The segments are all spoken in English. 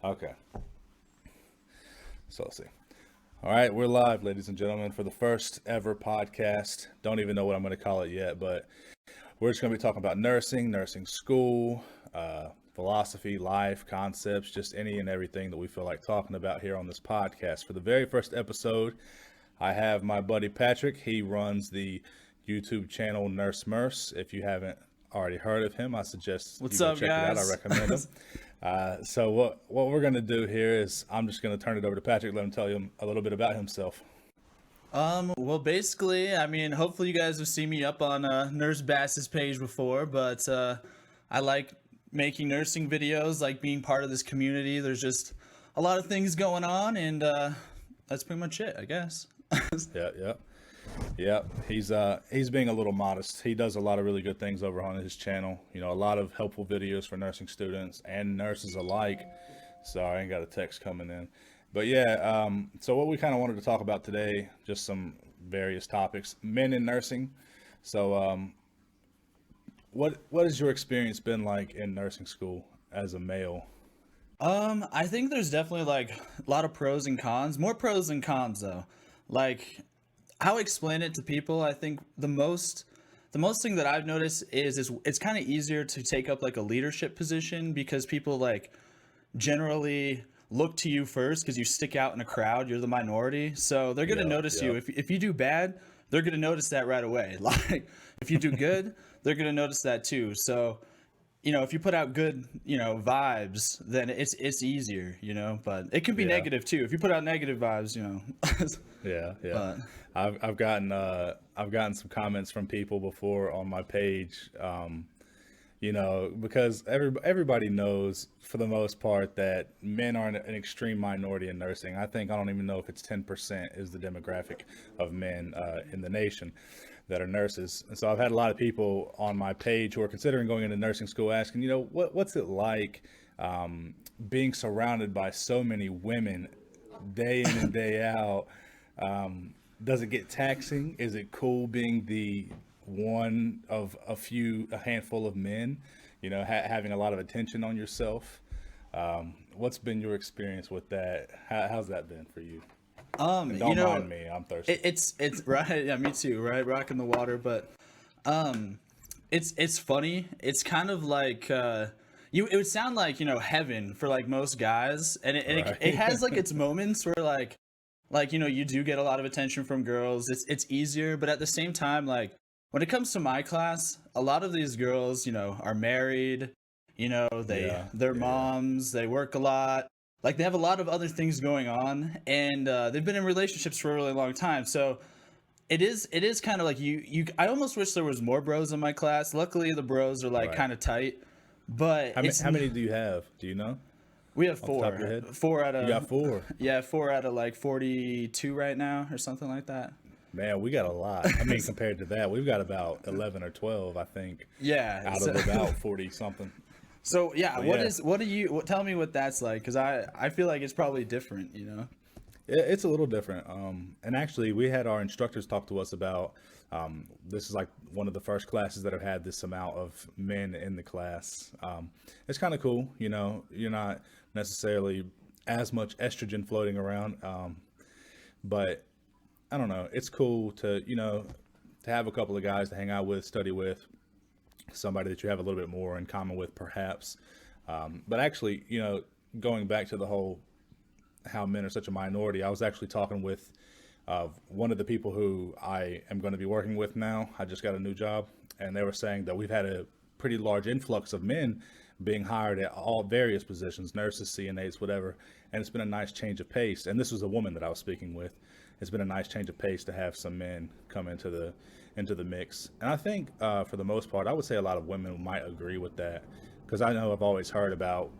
Okay, so let's see. All right, we're live, ladies and gentlemen, for the first ever podcast. Don't even know what I'm going to call it yet, but we're just going to be talking about nursing, nursing school, philosophy, life, concepts, just any and everything that we feel like talking about here on this podcast. For the very first episode, I have my buddy Patrick. He runs the YouTube channel Murse. If you haven't already heard of him, I suggest What's you go up, check it out. I guys? recommend him. So what we're going to do here is I'm just going to turn it over to Patrick, let him tell you a little bit about himself. Well, basically, I mean, hopefully you guys have seen me up on Nurse Bass's page before, but I like making nursing videos, like being part of this community. There's just a lot of things going on, and that's pretty much it, I guess. Yeah. He's being a little modest. He does a lot of really good things over on his channel. You know, a lot of helpful videos for nursing students and nurses alike. Sorry, I ain't got a text coming in. But yeah, so what we kind of wanted to talk about today, just some various topics. Men in nursing. So what has your experience been like in nursing school as a male? I think there's definitely like a lot of pros and cons. More pros than cons, though. Like, how I explain it to people, I think the most thing that I've noticed is it's kind of easier to take up like a leadership position because people like generally look to you first because you stick out in a crowd. You're the minority, so they're gonna notice you. If you do bad, they're gonna notice that right away. Like if you do good, they're gonna notice that too. So if you put out good, vibes, then it's easier, but it can be Yeah. negative too. If you put out negative vibes, Yeah. but I've gotten some comments from people before on my page, because everybody knows for the most part that men are an extreme minority in nursing. I don't even know if it's 10% is the demographic of men in the nation that are nurses. And so I've had a lot of people on my page who are considering going into nursing school asking, what's it like being surrounded by so many women day in and day out? Does it get taxing? Is it cool being the one of a handful of men, having a lot of attention on yourself? What's been your experience with that? How's that been for you? And don't mind me, I'm thirsty. it's right. Yeah, me too. Right, rocking the water, but it's funny. It's kind of like it would sound like heaven for like most guys, and Right. it has like its moments where like you do get a lot of attention from girls. It's easier, but at the same time, like when it comes to my class, a lot of these girls are married. They're moms. They work a lot. Like they have a lot of other things going on, and they've been in relationships for a really long time. So it is kind of like I almost wish there was more bros in my class. Luckily, the bros are like Right. kind of tight. But How many do you have? Do you know? we have Off the top of your head? four out You of got four. yeah, 4 out of like 42 right now or something like that. Man, we got a lot. I mean, compared to that, we've got about 11 or 12, I think, Yeah. out of about 40 something. So yeah, But what do you tell me what that's like? Because I feel like it's probably different. It's a little different. And actually, we had our instructors talk to us about this is like one of the first classes that have had this amount of men in the class. It's kind of cool, you're not necessarily as much estrogen floating around, but I don't know. It's cool to have a couple of guys to hang out with, study with, somebody that you have a little bit more in common with, perhaps. But actually, going back to the whole how men are such a minority, I was actually talking with one of the people who I am going to be working with now. I just got a new job, and they were saying that we've had a pretty large influx of men being hired at all various positions, nurses, CNAs, whatever. And it's been a nice change of pace. And this was a woman that I was speaking with. It's been a nice change of pace to have some men come into the mix. And I think for the most part, I would say a lot of women might agree with that, because I know I've always heard about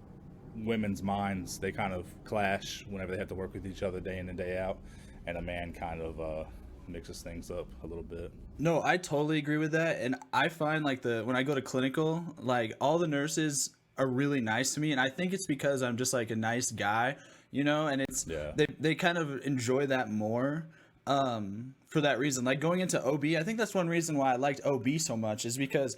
women's minds. They kind of clash whenever they have to work with each other day in and day out, and a man kind of mixes things up a little bit. No, I totally agree with that. And I find like when I go to clinical, like all the nurses are really nice to me. And I think it's because I'm just like a nice guy, and Yeah. they kind of enjoy that more for that reason. Like going into OB, I think that's one reason why I liked OB so much is because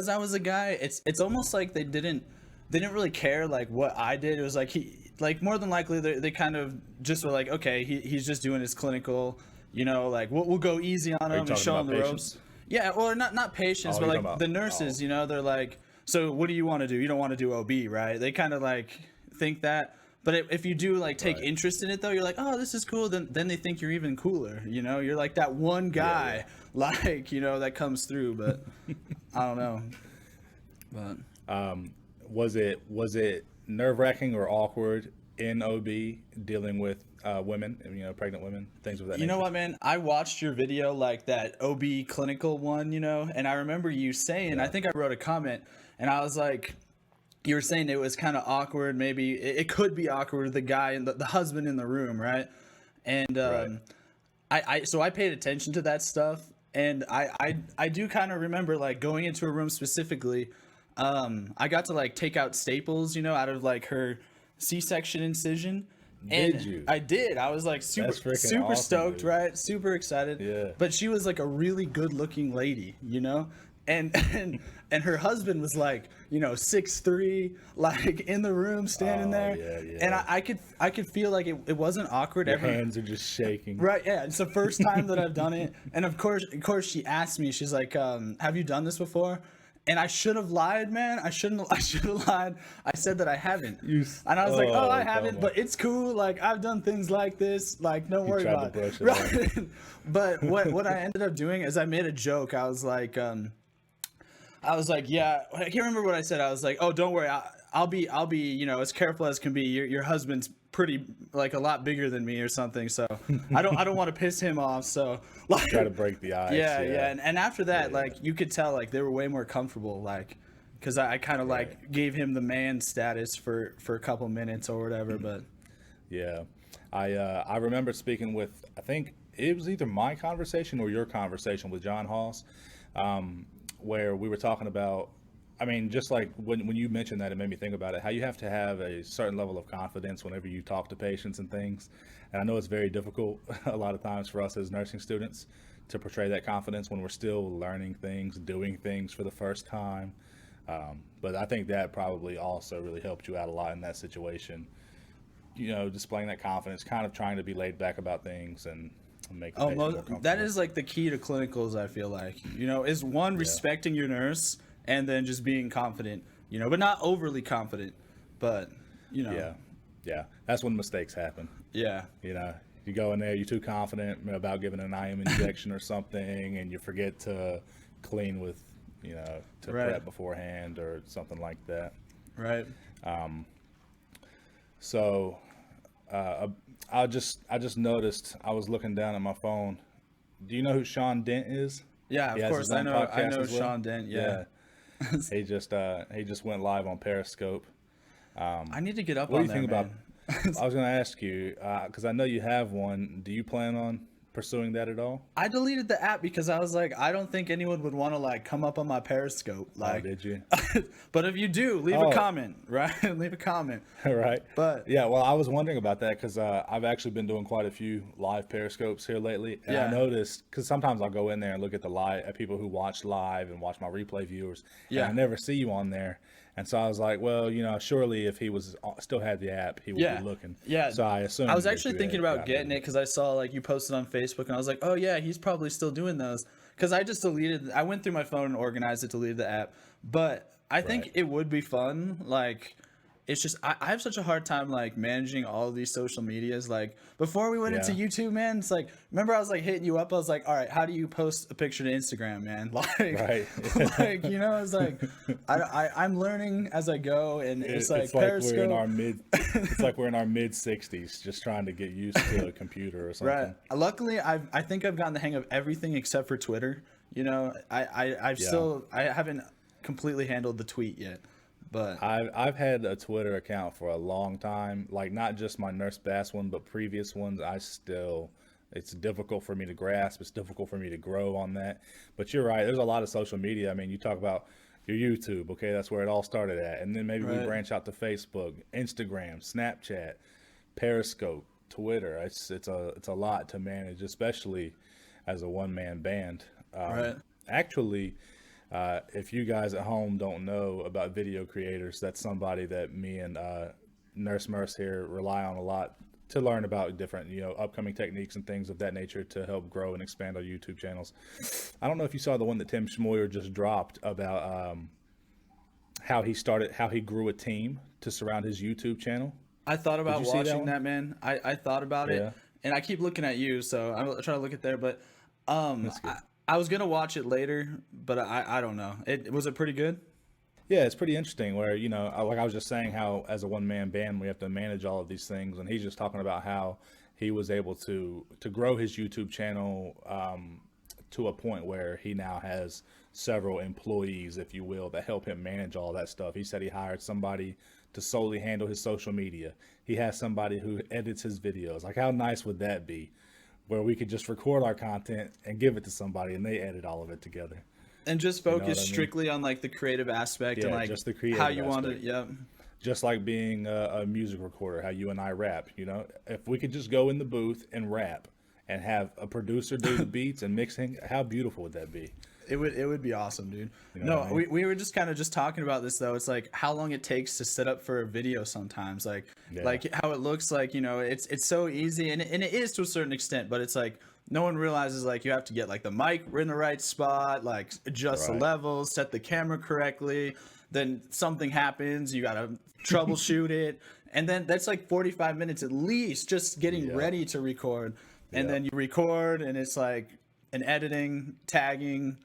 I was a guy, it's almost like they didn't they didn't really care like what I did. It was like like more than likely they kind of just were like, okay, he's just doing his clinical, like we'll go easy on Are you him and talking show him about the patients? ropes. Yeah, or not patients, Oh, but you're like talking the about, nurses, oh, they're like, so what do you want to do? You don't want to do OB, right? They kind of like think that. But if you do like take right. interest in it though, you're like, oh, this is cool. Then they think you're even cooler. You're like that one Yeah, yeah. guy, like that comes through. But I don't know. But Was it nerve-wracking or awkward in OB dealing with women, pregnant women, things of that you know nature? what, man? I watched your video, like that OB clinical one, and I remember you saying, I Yeah. think I wrote a comment, and I was like, you were saying it was kind of awkward. Maybe it could be awkward. The guy and the husband in the room, right? And Right. so I paid attention to that stuff, and I do kind of remember like going into a room specifically. I got to like take out staples, out of like her C-section incision, Did and you? I did. I was like super That's freaking super awesome, stoked, dude. right? Super excited. Yeah. But she was like a really good-looking lady, and and her husband was like 6'3", like in the room standing Oh, there, yeah, yeah. and I could feel like it wasn't awkward Your ever. hands are just shaking. Right, yeah, it's the first time that I've done it, and of course she asked me, she's like, have you done this before? And I should have lied, man. I should have lied. I said that I haven't, and I was like, oh, I haven't, come but it's cool. Like I've done things like this. Like don't worry tried to about it. brush it off. Right. But what I ended up doing is I made a joke. I was like, yeah, I can't remember what I said. I was like, oh, don't worry, I'll be, as careful as can be. Your husband's pretty, like, a lot bigger than me or something. So I don't want to piss him off. So like, Try to break the ice. yeah, yeah. And after that, Yeah, like, yeah. you could tell, like, they were way more comfortable, like, because I kind of like gave him the man status for a couple minutes or whatever. But Yeah, I remember speaking with, I think it was either my conversation or your conversation with John Hoss, where we were talking about, I mean, just like when you mentioned that, it made me think about it, how you have to have a certain level of confidence whenever you talk to patients and things. And I know it's very difficult a lot of times for us as nursing students to portray that confidence when we're still learning things, doing things for the first time. But I think that probably also really helped you out a lot in that situation, displaying that confidence, kind of trying to be laid back about things and make the patient more comfortable. that is like the key to clinicals. I feel like is one, respecting your nurse, and then just being confident, but not overly confident, but Yeah, yeah. That's when mistakes happen. yeah. You go in there, you're too confident about giving an IM injection or something, and you forget to clean with, to Right. prep beforehand or something like that. Right. So, I just noticed, I was looking down at my phone. Do you know who Sean Dent is? Yeah, He of has course his I own know. I podcast know as well? Sean Dent. Yeah. He just went live on Periscope. I need to get up What on do you there, think man. about? I was going to ask you because I know you have one. Do you plan on pursuing that at all? I deleted the app because I was like, I don't think anyone would want to like come up on my Periscope. Like, Did you? but if you do, leave a comment, right? Leave a comment. Right. But Yeah, well, I was wondering about that because I've actually been doing quite a few live Periscopes here lately, and Yeah. I noticed because sometimes I'll go in there and look at at people who watch live and watch my replay viewers, Yeah. and I never see you on there. And so I was like, well, surely if he was still had the app, he would Yeah. be looking. Yeah. So I assumed I was that actually you thinking had about gotten getting it because I saw like you posted on Facebook, and I was like, oh yeah, he's probably still doing those. Because I just deleted. I went through my phone and organized it, deleted the app. But I think Right. it would be fun. Like, it's just I have such a hard time like managing all of these social medias. Like before we went into Yeah. YouTube, man, it's like remember I was like hitting you up. I was like, all right, how do you post a picture to Instagram, man? Like, Right. like it's like I'm learning as I go, and it's like Periscope. we're in our it's like we're in our mid 60s, just trying to get used to a computer or something. Right. Luckily, I think I've gotten the hang of everything except for Twitter. I haven't completely handled the tweet yet, but I've had a Twitter account for a long time, like not just my Nurse Bass one, but previous ones. It's difficult for me to grasp. It's difficult for me to grow on that. But you're right. There's a lot of social media. I mean, you talk about your YouTube. Okay, that's where it all started at, and then maybe we Right. branch out to Facebook, Instagram, Snapchat, Periscope, Twitter. It's a lot to manage, especially as a one-man band. Right. Actually, If you guys at home don't know about video creators, that's somebody that me and Nurse Murse here rely on a lot to learn about different, upcoming techniques and things of that nature to help grow and expand our YouTube channels. I don't know if you saw the one that Tim Schmoyer just dropped about how he grew a team to surround his YouTube channel. I thought about you see that watching one? that, man. I thought about Yeah. it, and I keep looking at you, so I'm trying to look at there. But That's good. I was gonna watch it later, but I don't know. It was it pretty good? Yeah, it's pretty interesting where, like I was just saying how as a one-man band, we have to manage all of these things. And he's just talking about how he was able to grow his YouTube channel to a point where he now has several employees, if you will, that help him manage all that stuff. He said he hired somebody to solely handle his social media. He has somebody who edits his videos. Like, how nice would that be? Where we could just record our content and give it to somebody and they edit all of it together. And just You know focus what I mean? strictly on like the creative aspect and Yeah, like just the creative how you want it. aspect. Yep. Just like being a music recorder, how you and I rap, if we could just go in the booth and rap and have a producer do the beats and mixing, how beautiful would that be? It would be awesome, dude. know No, what I mean? we were just kind of just talking about this though. It's like how long it takes to set up for a video sometimes. Yeah. Like how it looks like, it's so easy and it is to a certain extent, but it's like no one realizes like you have to get like the mic in the right spot, like adjust the Right. levels, set the camera correctly. Then something happens, you gotta troubleshoot it. And then that's like 45 minutes at least just getting Yeah. ready to record. And Yeah. then you record and it's like an editing, tagging,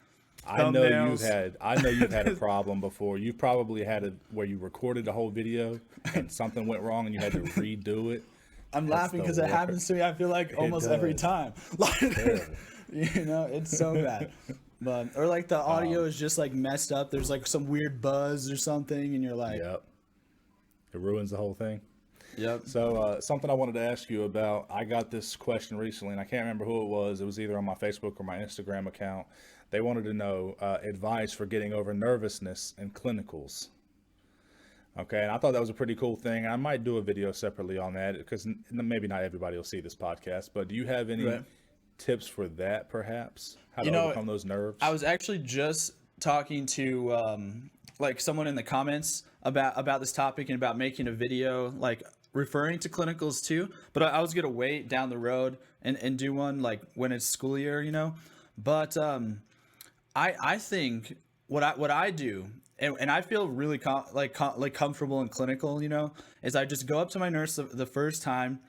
I know thumbnails. I know you've had a problem before. You've probably had it where you recorded a whole video and something went wrong and you had to redo it. I'm That's laughing the because it worst. happens to me. I feel like almost every does. time. Like, Terrible. it's so bad. But or like the audio Um, is just like messed up. There's like some weird buzz or something, and you're like, Yep. It ruins the whole thing. yep. So something I wanted to ask you about, I got this question recently, and I can't remember who it was. It was either on my Facebook or my Instagram account. They wanted to know advice for getting over nervousness in clinicals. Okay, and I thought that was a pretty cool thing. I might do a video separately on that because maybe not everybody will see this podcast. But do you have any Right. tips for that, perhaps? How to You know, overcome those nerves? I was actually just talking to like someone in the comments about this topic and about making a video like referring to clinicals too. But I was gonna wait down the road and do one like when it's school year. But I think what I do and I feel really comfortable in clinical, is I just go up to my nurse the first time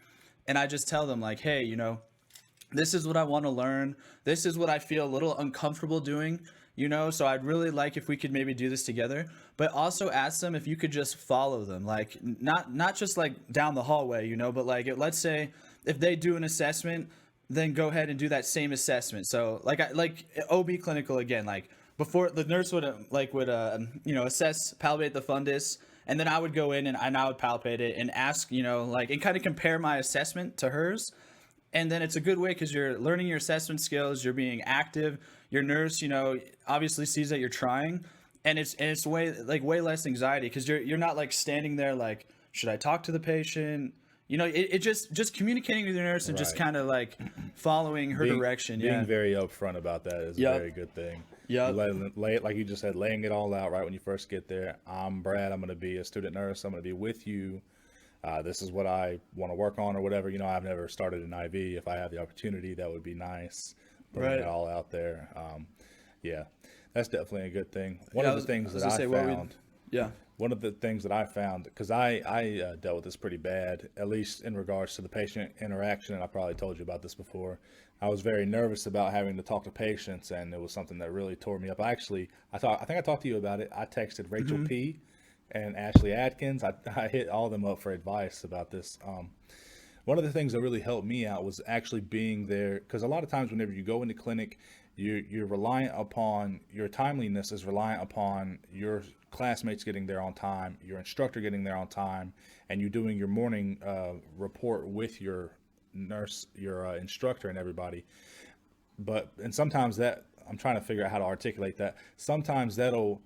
and I just tell them like, hey, this is what I want to learn. This is what I feel a little uncomfortable doing, so I'd really like if we could maybe do this together, but also ask them if you could just follow them, like not just like down the hallway, but like let's say if they do an assessment, then go ahead and do that same assessment. So like OB clinical again, like before the nurse would assess, palpate the fundus, and then I would go in and I would palpate it and ask, and kind of compare my assessment to hers. And then it's a good way because you're learning your assessment skills, you're being active. Your nurse, obviously sees that you're trying, and it's way less anxiety because you're not like standing there like, should I talk to the patient? It just communicating with your nurse and just Right. kind of like following her direction. Being Yeah. very upfront about that is Yep. a very good thing. Yep. You lay it, like you just said, laying it all out right when you first get there. I'm Brad. I'm going to be a student nurse. I'm going to be with you. This is what I want to work on or whatever. I've never started an IV. If I have the opportunity, that would be nice. Putting Right. it all out there. Yeah, that's definitely a good thing. One Yeah, of the things I was that gonna I say, what found. yeah. One of the things that I found, because I dealt with this pretty bad, at least in regards to the patient interaction, and I probably told you about this before. I was very nervous about having to talk to patients, and it was something that really tore me up. I think I talked to you about it. I texted Rachel P. and Ashley Atkins. I hit all of them up for advice about this. One of the things that really helped me out was actually being there, because a lot of times whenever you go into clinic, you're reliant upon your timeliness is reliant upon your classmates getting there on time, your instructor getting there on time, and you doing your morning report with your nurse, your instructor, and everybody. And sometimes that I'm trying to figure out how to articulate that. Sometimes that'll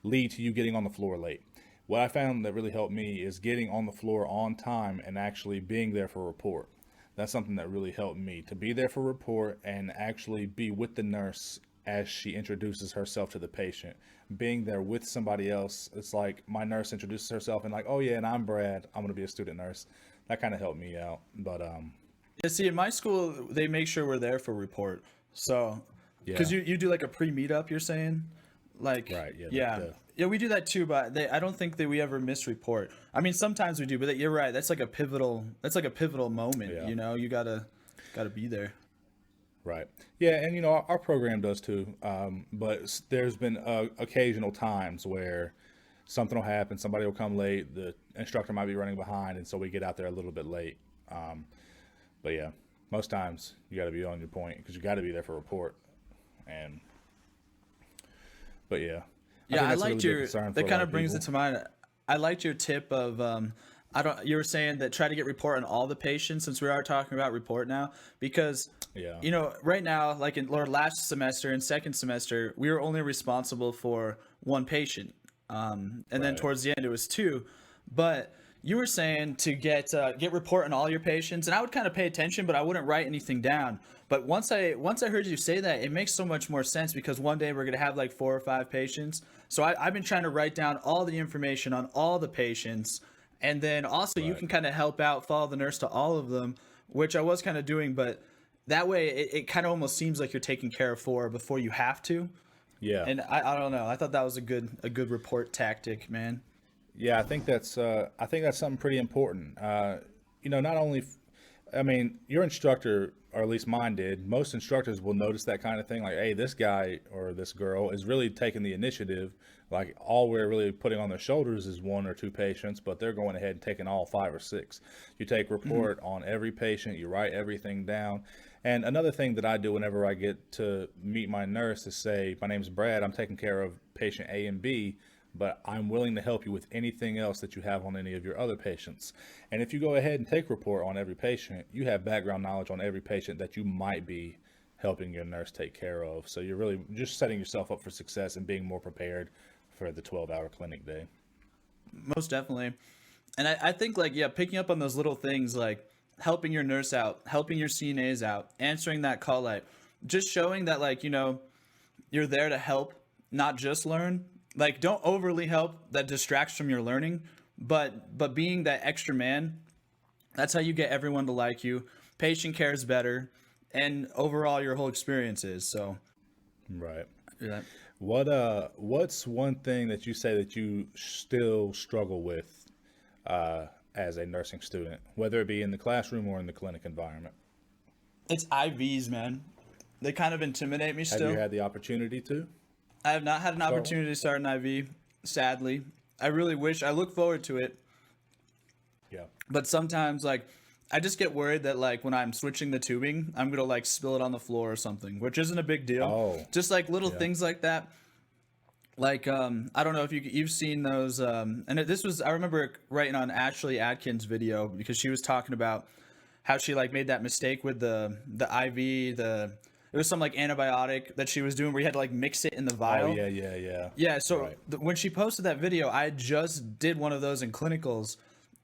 lead to you getting on the floor late. What I found that really helped me is getting on the floor on time and actually being there for report. That's something that really helped me, to be there for report and actually be with the nurse as she introduces herself to the patient. Being there with somebody else, it's like my nurse introduces herself and like, oh yeah, and I'm Brad. I'm gonna be a student nurse. That kind of helped me out. But Yeah, see, in my school, they make sure we're there for report. So, yeah, because you do like a pre-meetup, you're saying? Like, right, yeah, yeah. Yeah, we do that too, but I don't think that we ever misreport. I mean, sometimes we do, but you're right. That's like a pivotal moment, yeah. you know? You gotta be there. Right. Yeah, and our program does too. But there's been occasional times where something will happen, somebody will come late, the instructor might be running behind, and so we get out there a little bit late. But yeah, most times you got to be on your point because you got to be there for report. And but yeah, Yeah, think I that's a liked really big your. concern for That a kind lot of of brings people. it to mind. I liked your tip of I don't. You were saying that try to get report on all the patients since we are talking about report now because Yeah. right now like in our last semester and second semester we were only responsible for one patient, and then Right. towards the end it was two, but you were saying to get report on all your patients, and I would kind of pay attention, but I wouldn't write anything down. But once I heard you say that, it makes so much more sense because one day we're gonna have like 4 or 5 patients. So I've been trying to write down all the information on all the patients, and then also you Right. can kind of help out, follow the nurse to all of them, which I was kind of doing, but that way it kind of almost seems like you're taking care of 4 before you have to. Yeah. And I don't know. I thought that was a good report tactic, man. Yeah, I think that's something pretty important. Not only, I mean, your instructor, or at least mine did. Most instructors will notice that kind of thing, like, hey, this guy or this girl is really taking the initiative. Like, all we're really putting on their shoulders is 1 or 2 patients, but they're going ahead and taking all 5 or 6. You take report on every patient, you write everything down. And another thing that I do whenever I get to meet my nurse is say, my name's Brad, I'm taking care of patient A and B, but I'm willing to help you with anything else that you have on any of your other patients. And if you go ahead and take report on every patient, you have background knowledge on every patient that you might be helping your nurse take care of. So you're really just setting yourself up for success and being more prepared for the 12-hour clinic day. Most definitely. And I think like yeah, picking up on those little things like helping your nurse out, helping your CNAs out, answering that call light, just showing that like, you're there to help, not just learn. Like don't overly help that distracts from your learning, but being that extra man, that's how you get everyone to like you. Patient care is better, and overall your whole experience is. So Right. yeah. What's one thing that you say that you still struggle with as a nursing student, whether it be in the classroom or in the clinic environment? It's IVs, man. They kind of intimidate me Have you still. had the opportunity to I have not had an start one? opportunity to start an IV, sadly. I really wish. I look forward to it, Yeah. but sometimes like I just get worried that like when I'm switching the tubing, I'm gonna like spill it on the floor or something, which isn't a big deal. Oh, Just like little yeah. things like that. Like I don't know if you've seen those this was I remember writing on Ashley Atkins' video because she was talking about how she like made that mistake with the IV, it was some like antibiotic that she was doing where you had to like mix it in the Oh, vial. yeah, yeah, yeah. Yeah, so Right. when she posted that video, I just did one of those in clinicals,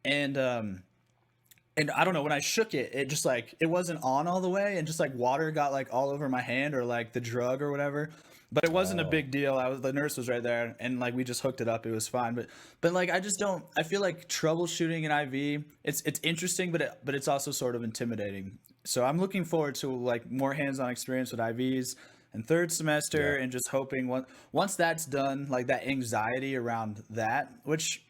and I don't know, when I shook it, it just like it wasn't on all the way, and just like water got like all over my hand or like the drug or whatever. But it wasn't a Oh, big deal. The nurse was right there, and like we just hooked it up. It was fine. But like I just don't. I feel like troubleshooting an IV. It's interesting, but it's also sort of intimidating. So I'm looking forward to like more hands-on experience with IVs in third yeah. semester, and just hoping once that's done, like that anxiety around that, which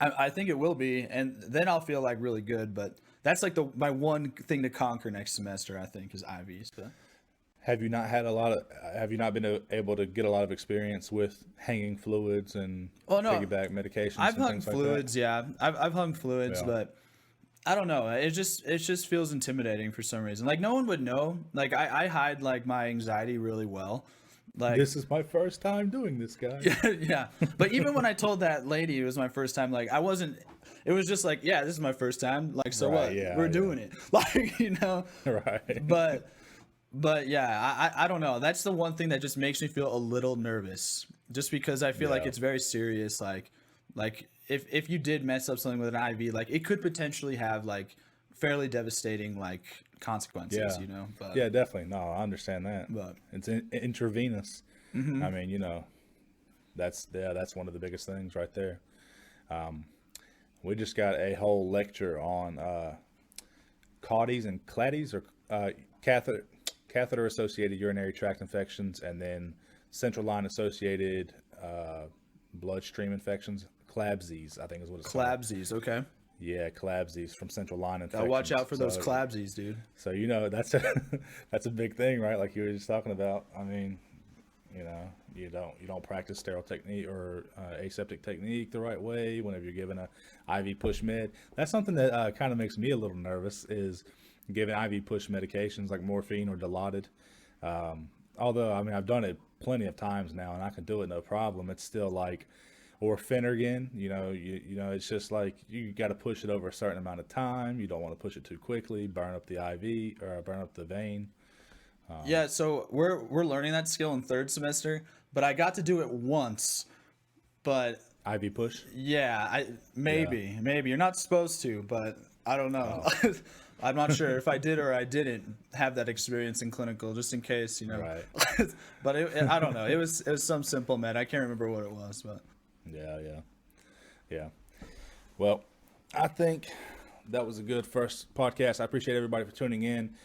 I think it will be, and then I'll feel like really good. But that's like my one thing to conquer next semester. I think is IVs. But Have you not been able to get a lot of experience with hanging fluids and oh no, piggyback medications I've and hung things like that? fluids. Yeah, I've hung fluids, Yeah. but I don't know. It just feels intimidating for some reason. Like no one would know. Like I hide like my anxiety really well. Like This is my first time doing this, guys. yeah. But even when I told that lady it was my first time, like I wasn't. It was just like, yeah, this is my first time. Like so Right, what? yeah, We're yeah. doing it. Like Right. But yeah, I don't know. That's the one thing that just makes me feel a little nervous, just because I feel like Yeah. it's very serious. Like if you did mess up something with an IV, like it could potentially have like fairly devastating like consequences, Yeah. but Yeah, definitely. No, I understand that. but It's intravenous. I mean, that's one of the biggest things right there. We just got a whole lecture on CAUTIs and CLADIs, or catheter associated urinary tract infections, and then central line associated bloodstream infections. CLABSIs, I think is what it's called. Clabsies, okay. Yeah, CLABSIs from central line infections. Gotta watch out for those So, clabsies, dude. so that's that's a big thing, right? Like you were just talking about. I mean, you don't practice sterile technique or aseptic technique the right way whenever you're giving a IV push med. That's something that kind of makes me a little nervous, is giving IV push medications like morphine or Dilaudid. Although, I mean, I've done it plenty of times now and I can do it no problem. It's still like, or Phenergan, it's just like you got to push it over a certain amount of time. You don't want to push it too quickly, burn up the IV or burn up the vein. Yeah, so we're learning that skill in third semester, but I got to do it once. But IV push? yeah, maybe you're not supposed to, but I don't know. I'm not sure if I did or I didn't have that experience in clinical, just in case, Right. But I don't know. It was some simple med. I can't remember what it was, but Yeah. Well, I think that was a good first podcast. I appreciate everybody for tuning in.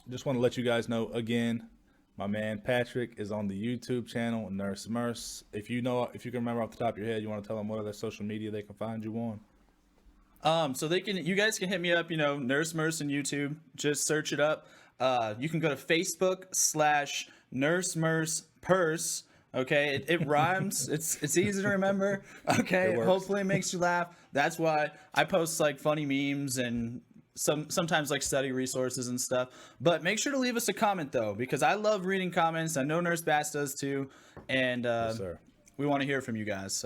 Just want to let you guys know again, my man Patrick is on the YouTube channel, Nurse Murse. If you can remember off the top of your head, you want to tell them what other social media they can find you on. So you guys can hit me up, Nurse Murse on YouTube. Just search it up. You can go to Facebook/Nurse Murse Purse. Okay, it rhymes. It's easy to remember. Okay, hopefully it makes you laugh. That's why I post like funny memes and sometimes like study resources and stuff. But make sure to leave us a comment though, because I love reading comments. I know Nurse Bass does too, and Yes, sir. we want to hear from you guys.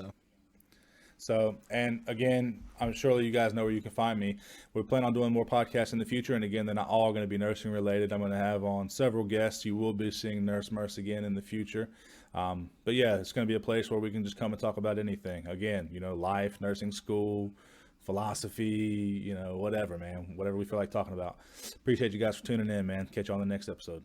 So, and again, I'm sure you guys know where you can find me. We plan on doing more podcasts in the future. And again, they're not all going to be nursing related. I'm going to have on several guests. You will be seeing Nurse Murse again in the future. But yeah, it's going to be a place where we can just come and talk about anything. Again, life, nursing school, philosophy, whatever, man, whatever we feel like talking about. Appreciate you guys for tuning in, man. Catch you on the next episode.